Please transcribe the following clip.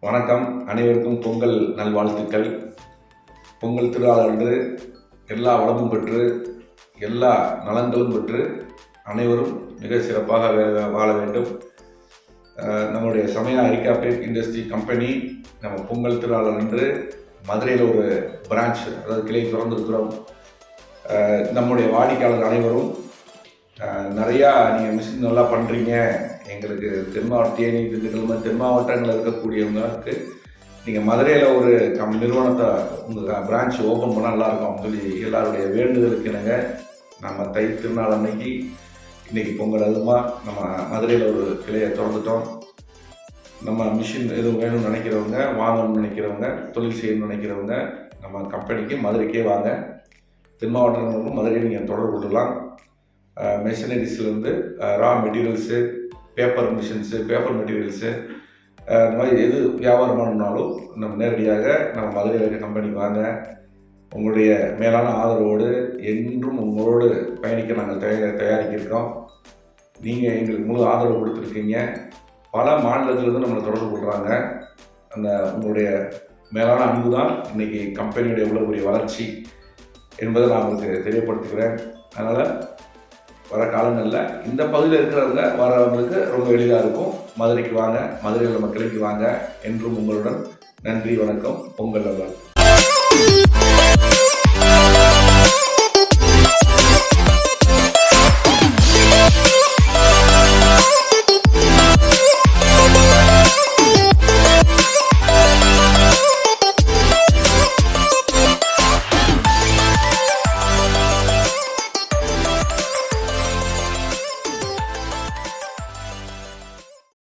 வணக்கம். அனைவருக்கும் பொங்கல் நல்வாழ்த்துக்கள். பொங்கல் திருநாள் அன்று எல்லா வளமும் பெற்று எல்லா நலன்களும் பெற்று அனைவரும் மிக சிறப்பாக வாழ வேண்டும். நம்முடைய சமயா ஐகாபேட் இண்டஸ்ட்ரி கம்பெனி நம்ம பொங்கல் திருநாள் அன்று மதுரையில் ஒரு பிரான்ச் அதாவது கிளை திறந்திருக்கிறோம். நம்முடைய வாடிக்கையாளர் அனைவரும் நிறையா நீங்கள் மிஷின் நல்லா பண்ணுறீங்க, எங்களுக்கு தேனி திண்டுக்கல் தென் மாவட்டங்களில் இருக்கக்கூடியவங்களுக்கு நீங்கள் மதுரையில் ஒரு நிறுவனத்தை உங்கள் பிரான்ச் ஓப்பன் பண்ணால் நல்லாயிருக்கும் சொல்லி எல்லாருடைய வேண்டுதலுக்கு இணங்க நம்ம தை திருநாள் அன்னைக்கு இன்றைக்கி பொங்கல் அதுமாக நம்ம மதுரையில் ஒரு கிளையை திறந்துட்டோம். நம்ம மிஷின் எதுவும் வேணும்னு நினைக்கிறவங்க, வாங்கணும்னு நினைக்கிறவங்க, தொழில் செய்யணும்னு நினைக்கிறவங்க நம்ம கம்பெனிக்கு மதுரைக்கே வாங்க. தென் மாவட்டங்களுக்கும் மதுரையை நீங்கள் தொடர்பு கொள்ளலாம். மெஷினரிஸ்லேருந்து raw materials, paper machines, paper materials, இந்த மாதிரி எது வியாபாரம் பண்ணணும்னாலும் நம்ம நேரடியாக நம்ம மதுரையில் இருக்க கம்பெனிக்கு வாங்க. உங்களுடைய மேலான ஆதரவோடு என்றும் உங்களோடு பயணிக்க நாங்கள் தயாரிக்கிருக்கோம். நீங்கள் எங்களுக்கு முழு ஆதரவு கொடுத்துருக்கீங்க. பல மாநிலத்திலேருந்து நம்மளை தொடர்பு கொள்கிறாங்க. அந்த உங்களுடைய மேலான அன்பு தான் இன்றைக்கி கம்பெனியுடைய இவ்வளோ பெரிய வளர்ச்சி என்பதை நான் உங்களுக்கு தெரியப்படுத்துகிறேன். அதனால் வர காலங்களில் இந்த பகுதியில் இருக்கிறவங்க வரவங்களுக்கு ரொம்ப எளிதாக இருக்கும். மதுரைக்கு வாங்க, மதுரையில் நம்ம கிளைக்கு வாங்க. என்றும் உங்களுடன். நன்றி, வணக்கம். பொங்கல் நல்வாழ்த்துக்கள்.